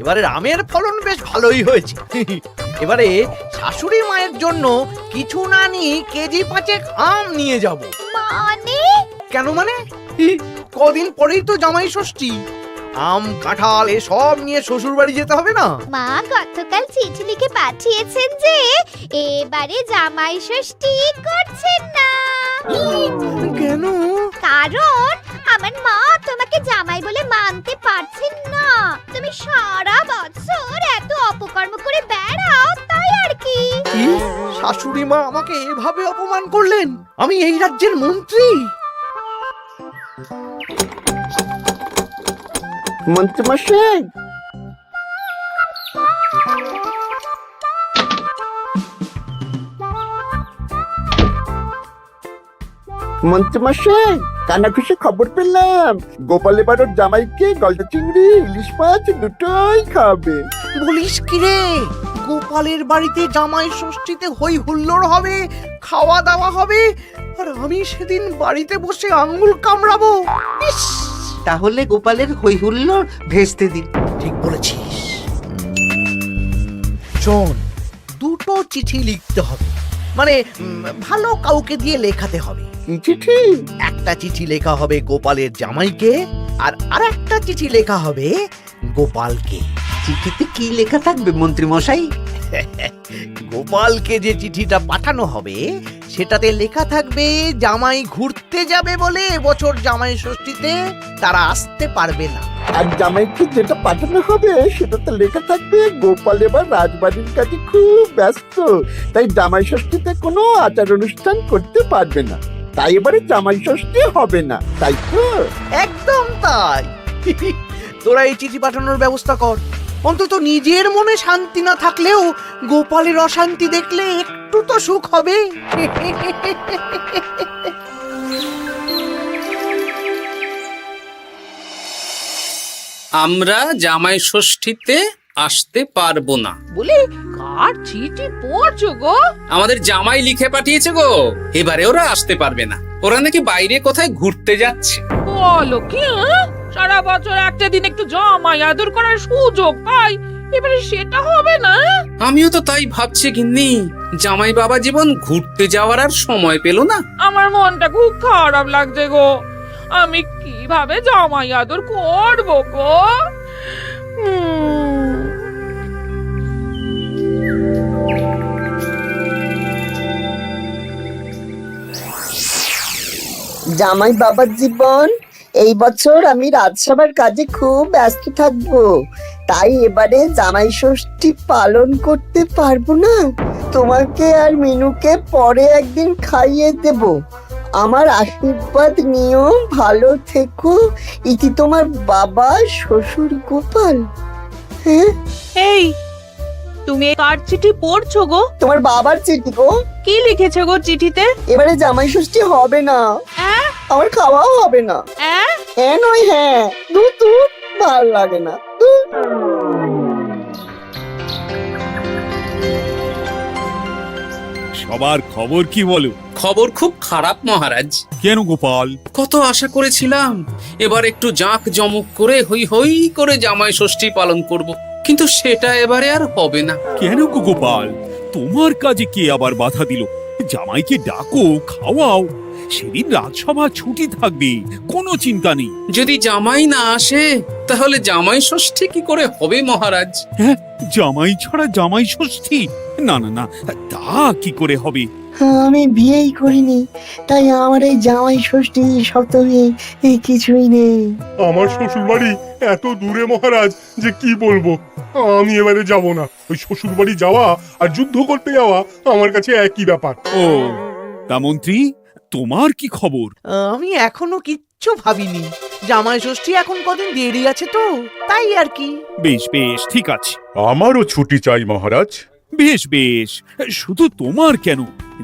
এবারে আমের ফলন বেশ ভালোই হয়েছে। এবারে শাশুড়ি মায়ের জন্য কিছু না নিয়ে কেজি 5 আম নিয়ে যাব। মানে কেন মানে? কদিন পরেই তো জামাই ষষ্ঠী। আম কাঁঠাল এসব নিয়ে শ্বশুর বাড়ি যেতে হবে না? মা গতকাল চিঠি লিখে পাঠিয়েছেন যে এবারে জামাই ষষ্ঠী করছেন না। কেন? কারণ আমার মা তোমাকে জামাই বলে মানতে পারছেন না। তুমি সারা বছর এত অপকর্ম করে বেড়াও, তাই আর কি। শাশুড়ি মা আমাকে এভাবে অপমান করলেন? আমি এই রাজ্যের মন্ত্রী। মন্ত্রীমশাই, মন্ত্রীমশাই, কানাঘুষে খবর পেলাম গোপাল এবার ওর জামাইকে গলদা চিংড়ি ইলিশ মাছ দুটোই খাবে। বলিস কি রে? গোপালের বাড়িতে জামাই ষষ্ঠীতে হই হুল্লোড় হবে, খাওয়া দাওয়া হবে, আর আমি সেদিন বাড়িতে বসে আঙ্গুল কামড়াবো। ইস! তাহলে গোপালের হই হুল্লোড় ভেস্তে দিন। ঠিক বলেছিস। শোন, দুটো চিঠি লিখতে হবে, মানে ভালো কাউকে দিয়ে লেখাতে হবে। কি চিঠি? একটা চিঠি লেখা হবে গোপালের জামাইকে, আর আরেকটা চিঠি লেখা হবে গোপালকে। চিঠিতে কি লেখা থাকবে মন্ত্রী মশাই? গোপালকে যে চিঠিটা পাঠানো হবে সেটাতে লেখা থাকবে জামাই ঘুরতে যাবে বলে এবছর জামাই ষষ্ঠীতে তারা আসতে পারবে না। আর জামাইকে যেটা পাঠানো হবে সেটাতে লেখা থাকবে গোপাল এবার রাজবাড়ির কাছে খুব ব্যস্ত, তাই জামাই ষষ্ঠীতে কোনো আচার অনুষ্ঠান করতে পারবে না, তাই এবারে জামাই ষষ্ঠী হবে না, তাই তো? একদম তাই। তোরা এই চিঠি পাঠানোর ব্যবস্থা কর। অন্তত নিজের মনে শান্তি না থাকলেও গোপালের অশান্তি দেখলে একটু তো সুখ হবে। আমরা জামাই ষষ্ঠীতে আসতে পারবো না বলে কার চিঠি পড়ছো গো? আমাদের জামাই লিখে পাঠিয়েছে গো, এবারে ওরা আসতে পারবে না। ওরা নাকি বাইরে কোথায় ঘুরতে যাচ্ছে। বলো কি? সারা বছর একটা দিন একটু জামাই আদর করার সুযোগ পাই, এবারে সেটা হবে না? আমিও তো তাই ভাবছি গিন্নি, জামাই বাবা জীবন ঘুরতে যাওয়ার আর সময় পেল না। আমার মনটা খুব খারাপ লাগছে গো। আমি কিভাবে জামাই আদর করবো গো? জামাই বাবার জীবন, এই বছর আমি রাজসভার কাজে খুব ব্যস্ত থাকবো, তাই এবারে জামাই ষষ্ঠী পালন করতে পারবো না। তোমাকে আর মিনুকে পরে একদিন খাইয়ে দেব। আমার আশীর্বাদ নিও, ভালো থেকো। ইতি তোমার বাবা শ্বশুর গোপাল। হ্যাঁ, এই তুমি কার চিঠি পড়ছো গো? তোমার বাবার চিঠি গো। কি লিখেছে গো চিঠিতে? এবারে জামাই ষষ্ঠী হবে না, আমার খাওয়াও হবে না। হ্যাঁ নয় হ্যাঁ, দূর ভাল লাগে না। সবার খবর কি বলো? খবর খুব খারাপ মহারাজ। কেন গোপাল? কত আশা করেছিলাম এবার একটু জাঁক জমক করে হই হই করে জামাই ষষ্ঠী পালন করব, কিন্তু সেটা এবারে আর হবে না। কেন গো গোপাল, তোমার কাজে কে আবার বাধা দিল? জামাইকে ডাকো, খাওয়াও, সেদিন রাজসভা ছুটি থাকবে, কোনো চিন্তা নেই। যদি জামাই না আসে তাহলে জামাই ষষ্ঠী কি করে হবে মহারাজ? হ্যাঁ, জামাই ছাড়া জামাই ষষ্ঠী? না না না, তা কি করে হবে? আমি বিয়েই করিনি, তাই আমার এই জামাই ষষ্ঠী সপ্তমী কিছুই নেই। আমার শ্বশুর বাড়ি এত দূরে মহারাজ যে কি বলবো। আমি এবারে যাব না। ওই শ্বশুর বাড়ি যাওয়া আর যুদ্ধ করতে যাওয়া আমার কাছে একই ব্যাপার। ও, তা মন্ত্রী, তোমার কি খবর? আমি এখনো কিচ্ছু ভাবিনি। জামাই ষষ্ঠী এখন কদিন দেরি আছে তো, তাই আর কি। বেশ বেশ, ঠিক আছে। আমারও ছুটি চাই মহারাজ। বেশ বেশ, শুধু তোমার কেন,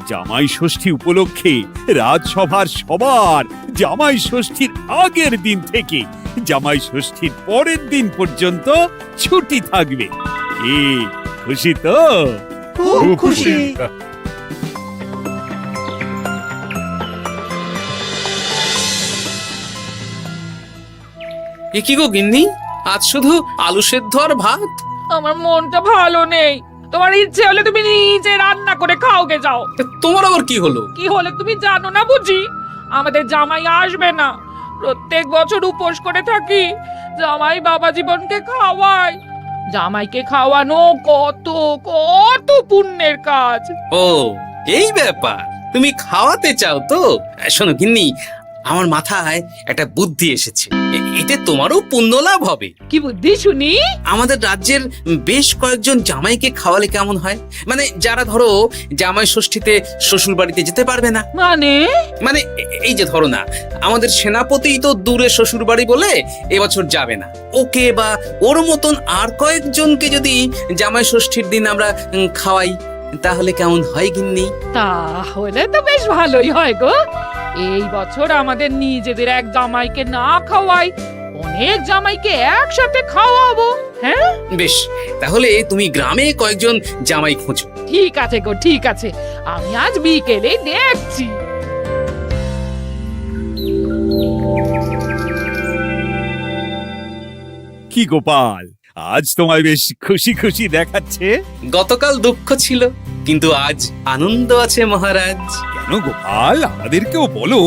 জামাই ষষ্ঠী উপলক্ষে রাজসভার সবার জামাই ষষ্ঠীর আগের দিন থেকে জামাই ষষ্ঠীর পরের দিন পর্যন্ত ছুটি থাকবে। এ খুশি তো? খুব খুশি। এ কি গো গিন্নি, আজ শুধু আলু সেদ্ধ আর ভাত। আমার মনটা ভালো নেই। তোমার ইচ্ছে হলে তুমি নিজে রান্না করে খাওগে যাও। তা তোমার আবার কি হলো? কি হলে তুমি জানো না বুঝি? আমাদের জামাই আসবে না। প্রত্যেক বছর উপোস করে থাকি, জামাই বাবা জীবনকে খাওয়ায়। জামাইকে খাওয়ানো কত কত পুণ্যের কাজ। ও এই ব্যাপার, তুমি খাওয়াতে চাও তো? শোনো গিন্নি, আমার মাথায় একটা বুদ্ধি এসেছে। এতে তোমারও পুণ্য লাভ হবে। কি বুদ্ধি শুনি? আমাদের রাজ্যের বেশ কয়েকজন জামাইকে খাওয়ালে কেমন হয়? মানে যারা ধরো জামাই ষষ্ঠীতে শ্বশুর বাড়িতে যেতে পারবে না। মানে মানে এই যে ধরো না, আমাদের সেনাপতি তো দূরে শ্বশুর বাড়ি বলে এবছর যাবে না। ওকে বা ওর মতন আর কয়েকজনকে যদি জামাই ষষ্ঠীর দিন আমরা খাওয়াই, তাহলে কেমন হয় গিন্নি? তাহলে তো বেশ ভালোই হয় গো। এই বছর আমাদের নিজেদের এক জামাইকে না খাওয়াই, অনেক জামাইকে একসাথে খাওয়াবো। হ্যাঁ বেশ, তাহলে তুমি গ্রামে কয়েকজন জামাই খোঁজো। ঠিক আছে গো, ঠিক আছে। আমি আজ বিকেলে দেখছি। কি গোপাল, আজ তোমায় বেশ খুশি খুশি দেখাচ্ছে। গতকাল দুঃখ ছিল, কিন্তু আজ আনন্দ আছে মহারাজ। কেন গোপাল, আমাদেরকেও বলো,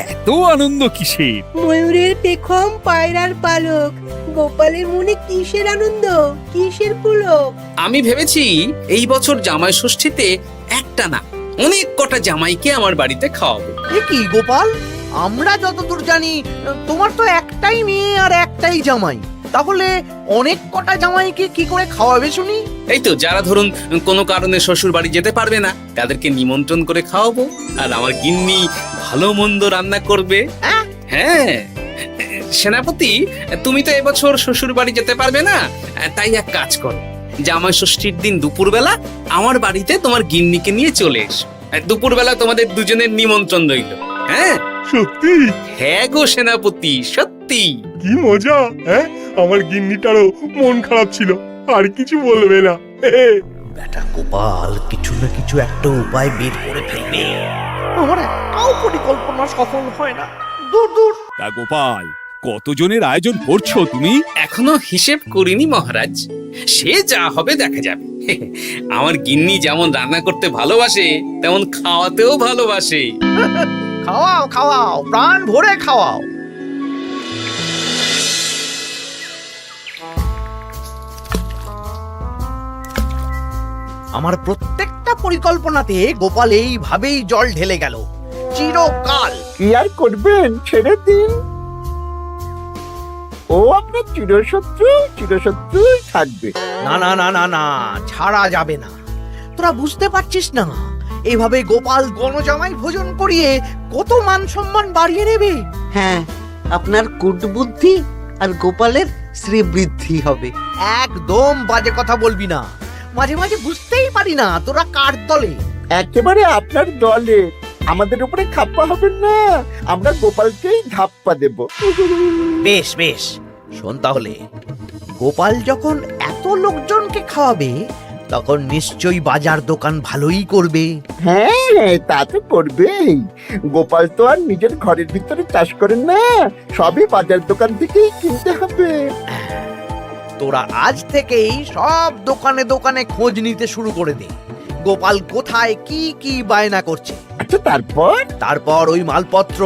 এত আনন্দ কিসের? ময়ূরের পেখম, পায়রার পালক, গোপালের মনে কিসের আনন্দ, কিসের পুলক? আমি ভেবেছি এই বছর জামাই ষষ্ঠীতে একটা না, অনেক কটা জামাইকে আমার বাড়িতে খাওয়াবো। এ কি গোপাল, আমরা যতদূর জানি তোমার তো একটাই মেয়ে আর একটাই জামাই, তাহলে অনেক কটা জামাইকে কি করে খাওয়াবে শুনি? এই তো যারা ধরুন কোনো কারণে শ্বশুর বাড়ি যেতে পারবে না, তাদেরকে নিমন্ত্রণ করে খাওয়াবো। আর আমার গিন্নি ভালো মন্দ রান্না করবে। হ্যাঁ সেনাপতি, তুমি তো এবছর শ্বশুর বাড়ি যেতে পারবে না, তাই এক কাজ করো, জামাই ষষ্ঠীর দিন দুপুরবেলা আমার বাড়িতে তোমার গিন্নিকে নিয়ে চলে এসো। দুপুরবেলা তোমাদের দুজনের নিমন্ত্রণ রইল। হ্যাঁ সত্যি? হ্যাঁ গো সেনাপতি, সত্যি। কি মজা! হ্যাঁ, আমার গিন্নিটারও মন খারাপ ছিল, আর কিছু বলবে না। বেটা গোপাল কিছু না কিছু একটা উপায় বের করে ফেলবে। আমার একটাও পরিকল্পনা সফল হয় না। দূর দূর। তা গোপাল, কতজনের আয়োজন করছো তুমি? এখনো হিসেব করিনি মহারাজ, সে যা হবে দেখা যাবে। আমার গিন্নি যেমন রান্না করতে ভালোবাসে, তেমন খাওয়াতেও ভালোবাসে। খাওয়াও খাওয়াও, প্রাণ ভরে খাওয়াও। আমার প্রত্যেকটা পরিকল্পনাতে গোপাল এইভাবেই জল ঢেলে গেল চিরকাল। কি আর করবেন, ছেড়ে দিন। ও আপনার চিরশত্রুই থাকবে। না না না না না, ছাড়া যাবে না। তোরা বুঝতে পারছিস না, এইভাবে গোপাল গণজামাই ভোজন করিয়ে কত মান সম্মান বাড়িয়ে নেবে। হ্যাঁ, আপনার কুটবুদ্ধি আর গোপালের শ্রীবৃদ্ধি হবে। একদম বাজে কথা বলবি না। মাঝে মাঝে বুঝতেই পারি না তোরা কার দলে। একেবারে আপনার দলে। আমাদের উপরে খাপ্পা হবেন না, আমরা গোপালকেই ধাপ্পা দেব। বেশ বেশ, শোন তাহলে, গোপাল যখন এত লোকজনকে খাওয়াবে, তখন নিশ্চয়ই বাজার দোকান ভালোই করবে। হ্যাঁ, তা তো করবেই। গোপাল তো আর নিজের ঘরের ভিতরে চাষ করেন না, সবই বাজার দোকান থেকেই কিনতে হবে। তোরা আজ থেকেই সব দোকানে দোকানে খোঁজ নিতে শুরু করে দে, গোপাল কোথায় কি কি বায়না করছে। আচ্ছা, তারপর ওই মালপত্র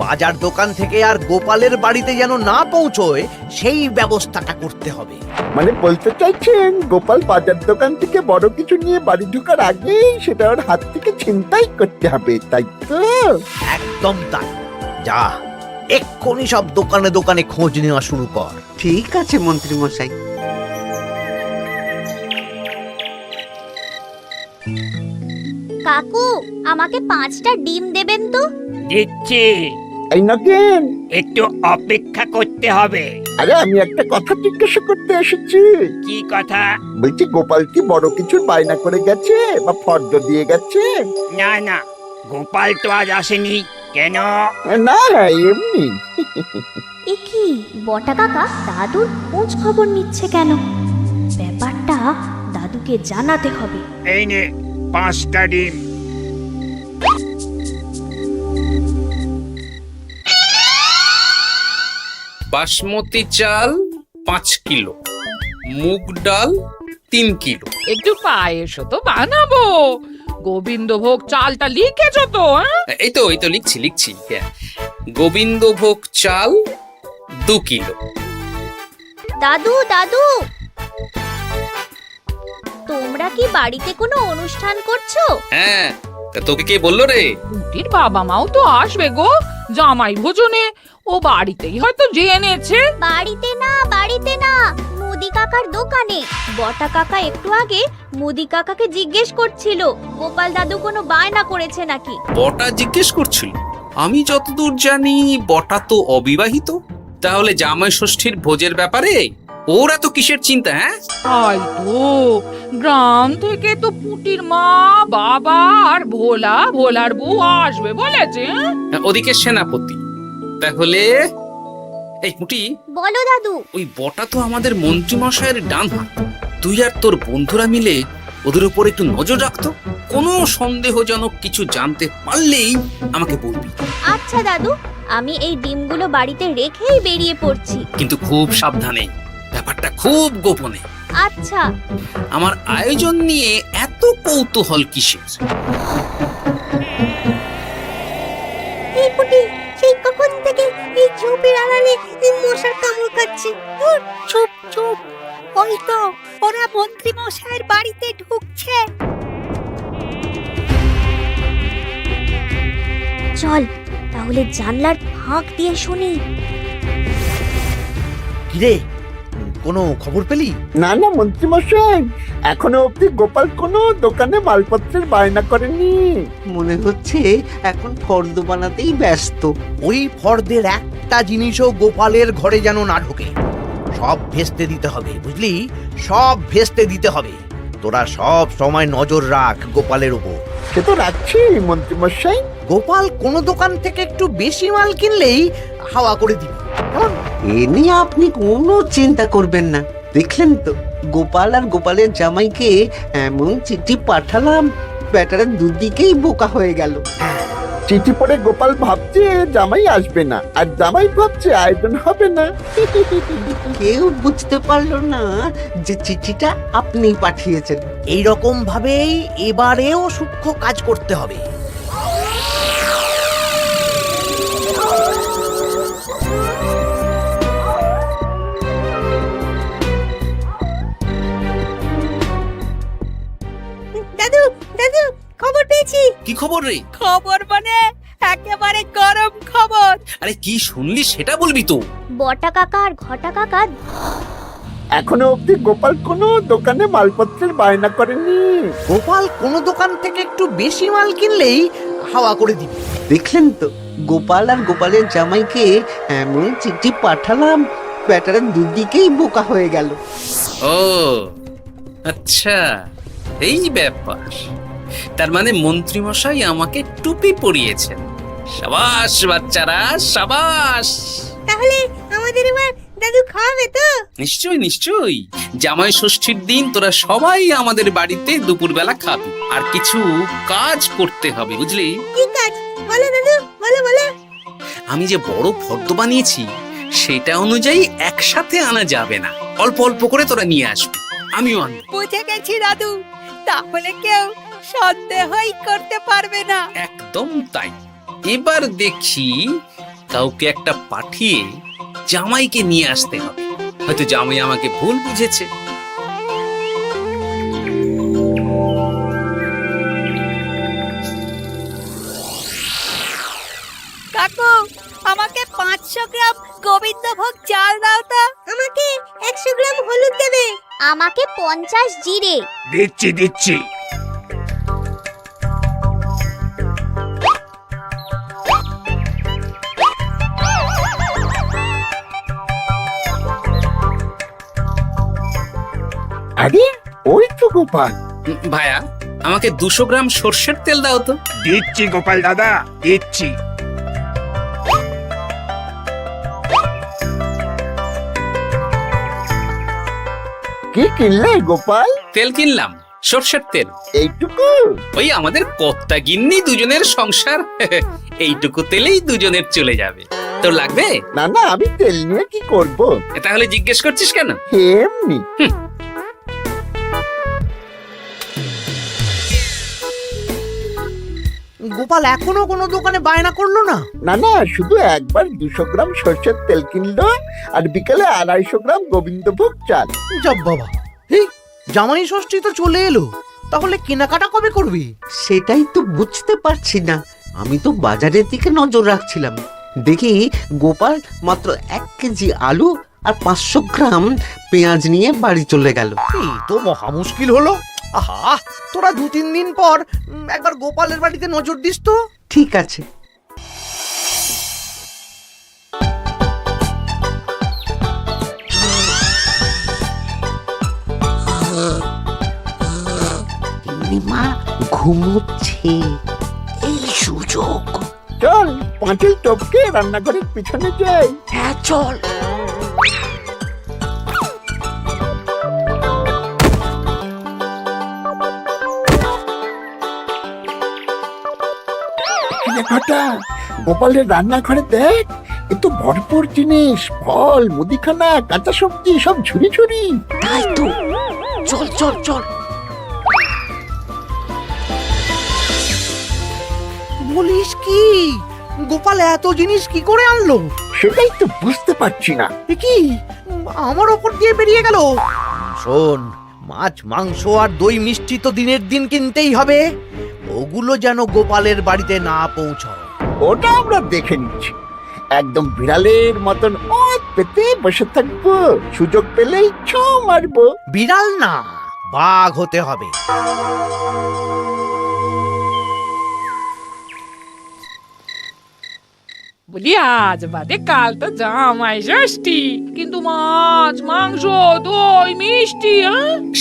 বাজার দোকান থেকে আর গোপালের বাড়িতে যেন না পৌঁছয়, সেই ব্যবস্থাটা করতে হবে। মানে বলতে চাইছেন গোপাল বাজার দোকান থেকে বড় কিছু নিয়ে বাড়ি ঢোকার আগেই সেটা ওর হাত থেকে ছিনতাই করতে হবে, তাই তো? একদম তাই। যা, এক্ষুনি সব দোকানে দোকানে খোঁজ নেওয়া শুরু কর। ঠিক আছে মন্ত্রী মশাই। কাকু, আমাকে 5টা ডিম দেবেন তো? দিচ্ছি, এই নগেন, একটু অপেক্ষা করতে হবে। আরে আমি একটা কথা জিজ্ঞাসা করতে এসেছি। কি কথা? বলছি গোপাল কি বড় কিছুর বায়না করে গেছে বা ফর্দ দিয়ে গেছে? না না, গোপাল তো আজ আসেনি। কেন? না, এমনি। এ কি, বটা কাকা দাদুর খোঁজ খবর নিচ্ছে কেন? ব্যাপারটা দাদুকে জানাতে হবে। এই নে 5টা ডিম। বাসমতি চাল 5 কিলো, মুগ ডাল 3 কিলো। একটু পায়েসও তো বানাবো। গোবিন্দভোগ চালটা লিখেছো তো? এই তো লিখছি। হ্যাঁ, গোবিন্দভোগ চাল 2 কিলো। দাদু দাদু, তোমরা কি বাড়িতে কোনো অনুষ্ঠান করছো? হ্যাঁ, তা তোকে কে বললো রে? পুটির বাবা মাও তো আসবে গো, জামাই ভোজনে। ও বাড়িতেই হয়তো জেনেছে। বাড়িতে না, মুদি কাকার দোকানে। বটা কাকা একটু আগে মুদি কাকাকে জিজ্ঞেস করছিল গোপাল দাদু কোনো বায়না করেছে নাকি। বটা জিজ্ঞেস করছিল? আমি যতদূর জানি বটা তো অবিবাহিত। তাহলে জামাই ষষ্ঠীর ভোজের ব্যাপারে ওরা তো কিসের চিন্তা? হ্যাঁ, তাই তো, গ্রাম থেকে তো পুটির মা, বাবা আর ভোলার বউ আসবে বলেছে। ওদিকে সেনাপতি। তাহলে এই পুটি, বলো দাদু। ওই বটা তো আমাদের মন্ত্রী মশাইয়ের ডান হাত। তুই আর তোর বন্ধুরা মিলে ওদের উপর একটু নজর রাখতো। কোনো সন্দেহজনক কিছু জানতে পারলেই আমাকে বলবি। আচ্ছা দাদু, আমি এই ডিমগুলো বাড়িতে রেখেই বেরিয়ে পড়ছি। কিন্তু খুব সাবধানে, ব্যাপারটা খুব গোপনে। আচ্ছা। আমার আয়োজন নিয়ে এত কৌতূহল কিসের? এই পুটি, সেই কখন থেকে এই ঝোপের আড়ালে মশার কামড় খাচ্ছে। চুপ চুপ, ওই তো ওরা মন্ত্রী মশাইয়ের বাড়িতে ঢুকছে। চল তাহলে জানলার ফাঁক দিয়ে শুনি। কিরে, কোনো খবর পেলি? না মন্ত্রী মশাই, এখনো অব্দি গোপাল কোনো দোকানে মালপত্রের বায়না করেনি। মনে হচ্ছে এখন ফর্দ বানাতেই ব্যস্ত। ওই ফর্দের একটা জিনিসও গোপালের ঘরে যেন না ঢোকে। সব ভেস্তে দিতে হবে, বুঝলি? সব ভেস্তে দিতে হবে। তোরা সব সময় নজর রাখ গোপালের উপর। সে তো রাখছি মন্ত্রী মশাই। গোপাল কোনো দোকান থেকে একটু বেশি মাল কিনলেই হাওয়া করে দিবি, কেমন? এ নিয়ে আপনি কোনো চিন্তা করবেন না। দেখলেন তো, গোপাল আর গোপালের জামাইকে এমন চিঠি পাঠালাম, ব্যাটারা দুদিকেই বোকা হয়ে গেল। চিঠি পড়ে গোপাল ভাবছে জামাই আসবে না, আর জামাই ভাবছে আয়োজন হবে না। কেউ বুঝতে পারলো না যে চিঠিটা আপনি পাঠিয়েছেন। এইরকম ভাবেই এবারেও সূক্ষ্ম কাজ করতে হবে। দাদু দাদু, খবর পেয়েছি। কি খবর রে? খবর মানে একেবারে গরম খবর। আরে কি শুনলি সেটা বলবি তো। বটা কাকা আর ঘটা কাকা এখনো অব্দি গোপাল কোনো দোকানে মালপত্রের বায়না করেনি। গোপাল কোনো দোকান থেকে একটু বেশি মাল কিনলেই হাওয়া করে দিবি। দেখলেন তো, গোপাল আর গোপালের জামাইকে এমন চিঠি পাঠালাম, ব্যাটারা দুদিকেই বোকা হয়ে গেল। ও আচ্ছা, এই ব্যাপার। তার মানে মন্ত্রী মশাই আমাকে টুপি পরিয়েছেন। সাবাস বাচ্চারা, সাবাস। তাহলে আমাদের এবার দাদু খাওয়াবে তো? নিশ্চয়ই। জামাই ষষ্ঠীর দিন তোরা সবাই আমাদের বাড়িতে দুপুরবেলা খাবি। আর কিছু কাজ করতে হবে, বুঝলি? কি কাজ? বলো দাদু, বলো। আমি যে বড় ফর্দ বানিয়েছি সেটা অনুযায়ী একসাথে আনা যাবে না, অল্প অল্প করে তোরা নিয়ে আসবি। আমিও আনবো। বুঝে গেছি দাদু, তাহলে কেউ সন্দেহই করতে পারবে না। একদম তাই। এবার দেখি কাউকে একটা পাঠিয়ে জামাইকে নিয়ে আসতে হবে। হয়তো জামাই আমাকে ভুল বুঝেছে। কাকু, আমাকে 500 গ্রাম গোবিন্দভোগ চাল দাও তো। আমাকে 100 গ্রাম হলুদ দেবে। আমাকে 50 জিরে। দিচ্ছি। আরে ওই তো গোপাল। ভাইয়া, আমাকে 200 গ্রাম সর্ষের তেল দাও তো। দিচ্ছি গোপাল দাদা, দিচ্ছি। কি কিনলে গোপাল? তেল কিনলাম, সর্ষের তেল। এইটুকু? ওই আমাদের কর্তা গিন্নি দুজনের সংসার, এইটুকু তেলেই দুজনের চলে যাবে। তোর লাগবে? না না, আমি তেল নিয়ে কি করব? তাহলে জিজ্ঞেস করছিস কেন? এমনি। গোপাল এখনো কোনো দোকানে বায়না করলো না? না না, শুধু একবার 200 গ্রাম সর্ষের তেল কিনলো আর বিকেলে 250 গ্রাম গোবিন্দভোগ চাল। যাব বাবা, এই জামাই ষষ্ঠী তো চলে এলো, তাহলে কেনাকাটা কবে করবি? সেটাই তো বুঝতে পারছি না। আমি তো বাজারের দিকে নজর রাখছিলাম, দেখি গোপাল মাত্র 1 কেজি আলু আর 500 গ্রাম পেঁয়াজ নিয়ে বাড়ি চলে গেল। এই তো মহা মুশকিল হলো। আহা, তোরা 2-3 দিন পর একবার গোপালের বাড়িতে নজর দিস তো। ঠিক আছে। মা ঘুমোচ্ছে, এই সুযোগ। চল পাঁচিল টপকে রান্নাঘরের পিছনে যাই। হ্যাঁ চল। ঘটা, গোপালের রান্নাঘরে দেখ, এ তো ভরপুর জিনিস, ফল, মুদিখানা, কাঁচা সবজি সব ঝুড়ি ঝুড়ি। তাই তো, চল চল চল। বলিস কি, গোপাল এত জিনিস কি করে আনলো? সেটাই তো বুঝতে পারছি না। এ কি আমার ওপর দিয়ে বেরিয়ে গেল? শোন, মাছ মাংস আর দই মিষ্টি তো দিনের দিন কিনতেই হবে, ওগুলো যেন গোপালের বাড়িতে না পৌঁছায়। ওটা আমরা দেখে নিচ্ছি। একদম বিড়ালের মতন ওত পেতে বসে থাকবো, সুযোগ পেলেই ছো মারবো। বিড়াল না, বাঘ হতে হবে। বলি আজ বাদে কাল তো জামাই ষষ্ঠী, কিন্তু মাছ মাংস দই মিষ্টি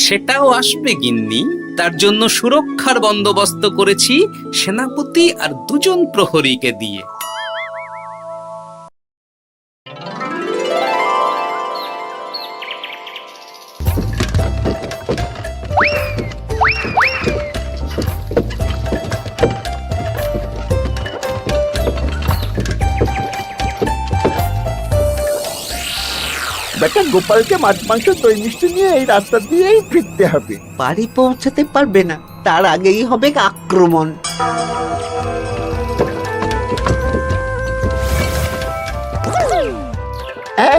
সেটাও আসবে গিন্নি। তার জন্য সুরক্ষার বন্দোবস্ত করেছি সেনাপতি আর 2 জন প্রহরীকে দিয়ে। বেটা, গোপালকে মাছ মাংস দই মিষ্টি নিয়ে এই রাস্তা দিয়েই ফিরতে হবে। বাড়ি পৌঁছাতে পারবে না, তার আগেই হবে আক্রমণ।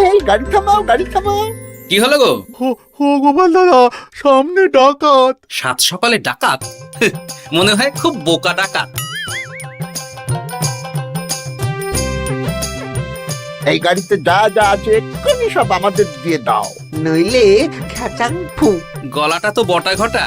এই গাড়ি থামাও, গাড়ি থামাও। কি হলো গো? ও গোপাল দাদা, সামনে ডাকাত। 7 সকালে ডাকাত? মনে হয় খুব বোকা ডাকাত। এই গাড়িতে যা যা আছে এক্ষুনি সব আমাদের দিয়ে দাও। নইলে খেচাং ফু। গলাটা তো বটা ঘটা।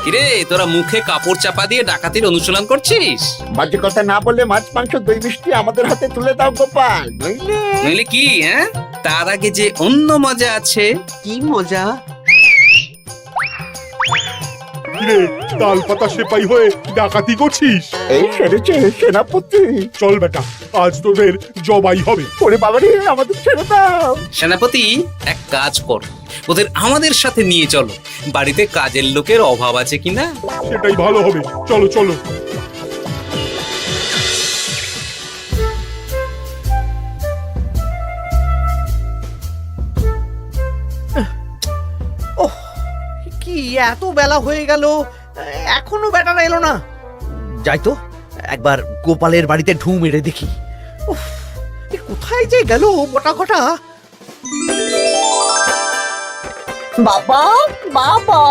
কিরে, তোরা মুখে কাপড় চাপা দিয়ে ডাকাতির অনুশীলন করছিস? বাজে কথা না বলে মাছ মাংস দই মিষ্টি আমাদের হাতে তুলে দাও গোপাল, নইলে। নইলে কি? হ্যাঁ, তার আগে যে অন্য মজা আছে। কি মজা? কিরে, তাল পাতা সেপাই হয়ে ডাকাতি করছিস? এই সেরেছে সেনাপতি। চল বেটা, আজ তোদের জবাই হবে। ওরে বাবারে, আমাদের ছেড়ে দাও। সেনাপতি, এক কাজ কর, ওদের আমাদের সাথে নিয়ে চলো। বাড়িতে কাজের লোকের অভাব আছে কিনা। সেটাই ভালো হবে, চলো চলো। ওহ, কি এত বেলা হয়ে গেল, এখনো বেটারা এলো না। যাই তো একবার গোপালের বাড়িতে ঢু মেরে দেখি। উফ, এ কোথায় যে গেল বটা ঘটা? বাবা বাবা,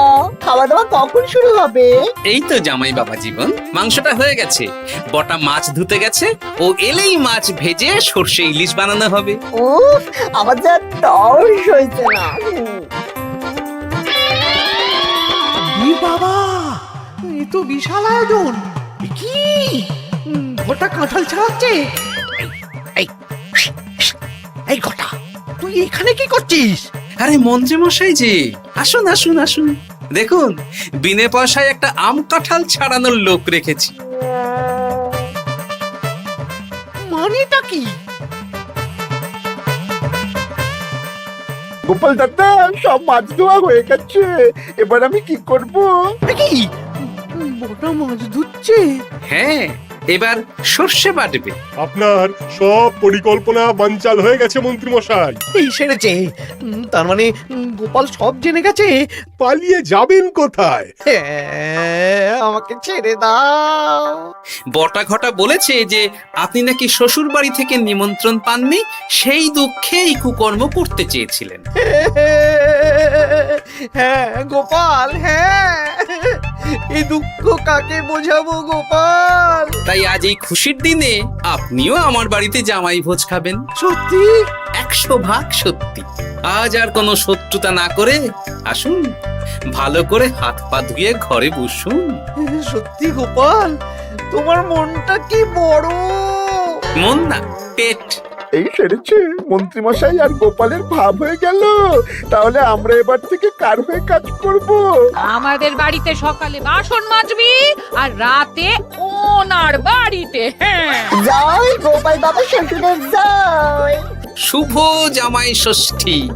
খাওয়া দাওয়া কখন শুরু হবে? এই তো জামাই বাবা জীবন, মাংসটা হয়ে গেছে, বটা মাছ ধুতে গেছে, ও এলেই মাছ ভেজে সর্ষে ইলিশ বানানো হবে। উফ, আমার যা তর্স হয়েছে না। এ বাবা, এ তো বিশাল আয়োজন। এ কি ঘটা কাঁঠাল ছাড়াচ্ছে? এই এই ঘটা, তুই এখানে কি করছিস? আরে মন্ত্রী মশাই যে, আসুন আসুন আসুন, দেখুন বিনে পয়সায় একটা আম কাঁঠাল ছাড়ানোর লোক রেখেছি। মানেটা কি? গোপাল দাদা, সব মাছ ধোয়া হয়ে গেছে, এবার আমি কি করব? এ কি বটা মাছ ধুচ্ছে? হ্যাঁ, এবার সর্ষে বাটবে। আপনার সব পরিকল্পনা বানচাল হয়ে গেছে মন্ত্রী মশাই। এই সেরেছে। তার মানে গোপাল সব জেনে গেছে। পালিয়ে যাবেন কোথায়? হ্যাঁ, আমাকে ছেড়ে দাও। বটা ঘটা বলেছে যে আপনি নাকি শ্বশুর বাড়ি থেকে নিমন্ত্রণ পাননি, সেই দুঃখে এই কুকর্ম করতে চেয়েছিলেন। হ্যাঁ গোপাল, হ্যাঁ, এই দুঃখ কাকে বোঝাবো গোপাল? তাই আজ এই খুশির দিনে আপনিও আমার বাড়িতে জামাই ভোজ খাবেন। সত্যি? 100% সত্যি। আজ আর কোনো শত্রুতা না করে আসুন, ভালো করে হাত পা ধুয়ে ঘরে বসুন। সত্যি গোপাল, তোমার মনটা কি বড়। মন না, পেট। এই সেরেছে, মন্ত্রীমশাই আর গোপালের ভাব হয়ে গেল। তাহলে আমরা এবার থেকে কার হয়ে কাজ করব? আমাদের বাড়িতে সকালে বাসন মাজবি আর রাতে ওনার বাড়িতে। হ্যাঁ, জয় গোপাল বাবা শ্বশুরের জয়। শুভ জামাই ষষ্ঠী।